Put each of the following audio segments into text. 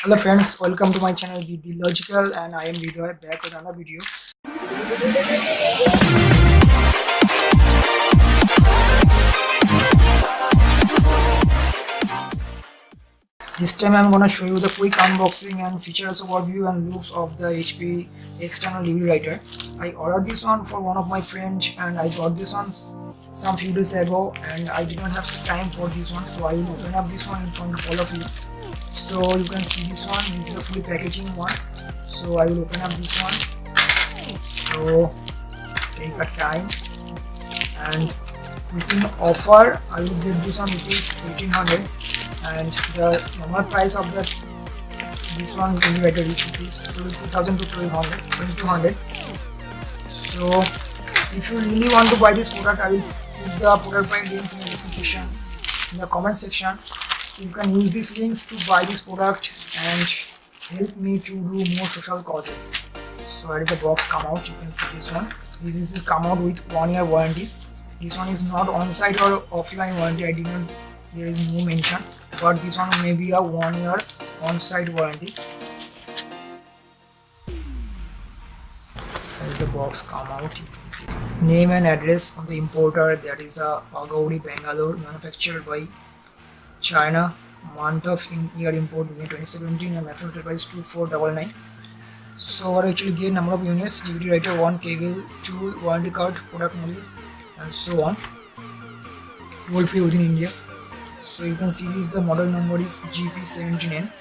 Hello friends, welcome to my channel Be The Logical, and I am Vidya back with another video. This time I'm gonna show you the quick unboxing and features overview and looks of the HP external DVD writer. I ordered this one for one of my friends and I got this one some few days ago, and I did not have time for this one, so I will open up this one in front of all of you. So you can see this one. This is a full packaging one. So I will open up this one. So take a time, and this in offer I will get this one. It is 1800, and the normal price of this one generator is 2000 to 2200. So if you really want to buy this product, I will put the product price links in the description, in the comment section. You can use these links to buy this product and help me to do more social causes. So where did the box come out? You can see this one. This is come out with 1 year warranty. This one is not on-site or offline warranty. There is no mention, but this one may be a 1 year on-site warranty. As the box come out, you can see name and address on the importer. That is a Agaudi, Bangalore, manufactured by China. Month of year import May 2017, and maximum price 2499. So what actually get number of units, DVD writer 1, cable, tool, warranty card, product knowledge, and so on. Toll free within India. So you can see this, the model number is GP79.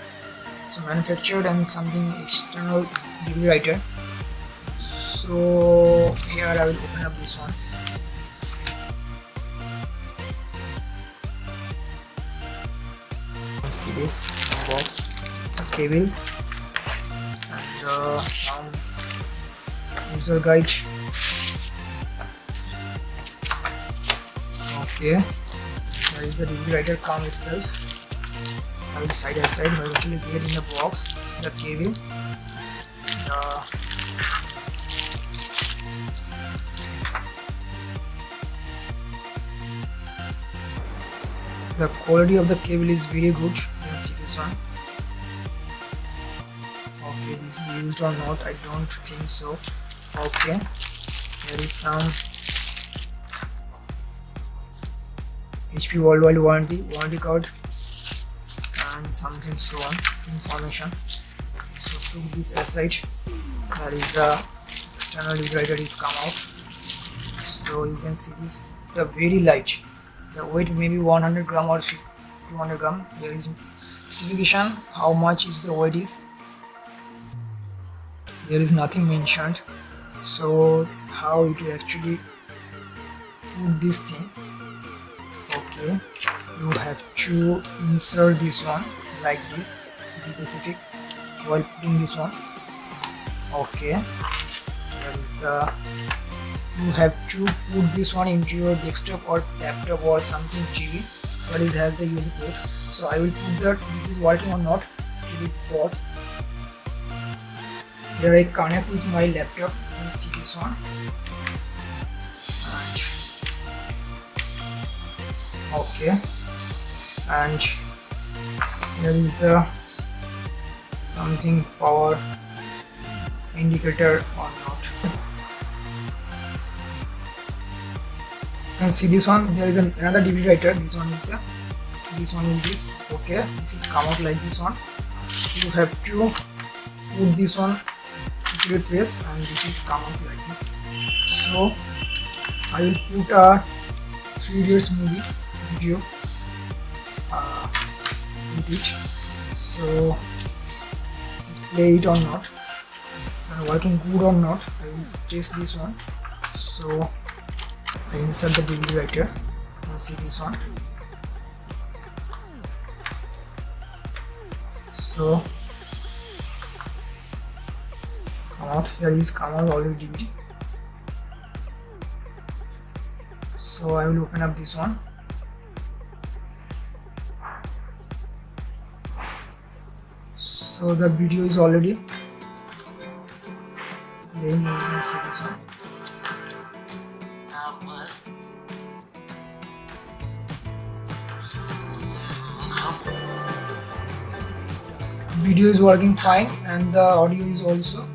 So manufactured and something external DVD writer. So here I will open up this one. See this box, the cable, and some user guide. Okay, there is the DVD writer come itself. I will side by side. I will actually get in the box. This is the cable. The quality of the cable is very good. You can see this one. Okay, this is used or not, I don't think so. Okay, there is some HP worldwide warranty card, and something so on information. So took this aside. That is the external DVD writer is come out. So you can see this, the very light. The weight may be 100 gram or 200 gram. There is specification how much is the weight is. There is nothing mentioned. So how it will actually put this thing. Okay, you have to insert this one like this. Be specific while putting this one. Okay, there is the. You have to put this one into your desktop or laptop or something TV, but it has the USB port. So I will put that this is working or not. Give it pause. Here I connect with my laptop. You can see this one. And okay, and here is the something power indicator or not. You can see this one. There is another DVD writer. This one is this. Okay, this is come out like this one. You have to put this one into the press, and this is come out like this. So I will put a 3 years movie video with it. So this is play it or not, and working good or not. I will test this one. So I insert the DVD writer. You can see this one. So come out. Here is come out already DVD. So I will open up this one. So the video is already. Then you can see this one. video is working fine and the audio is also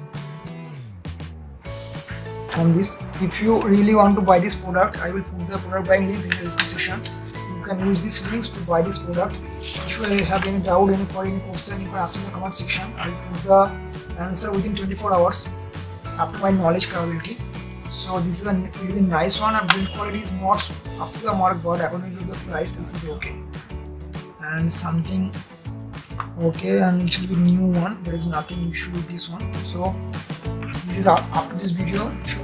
from this. If you really want to buy this product, I will put the product buying links in the description. You can use these links to buy this product. If you have any doubt, any question, you can ask me in the comment section. I will put the answer within 24 hours up to my knowledge capability. So this is a really nice one, and build quality is not up to the mark, but according to the price this is okay. And something okay, and it will be new one. There is nothing issue with this one. So this is up to this video. If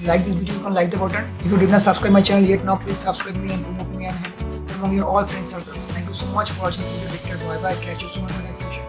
you like this video, you can like the button. If you did not subscribe my channel yet, now please subscribe me and promote me and help among your all friend circles. Thank you so much for watching the video. Take care. Bye bye. Catch you soon in the next session.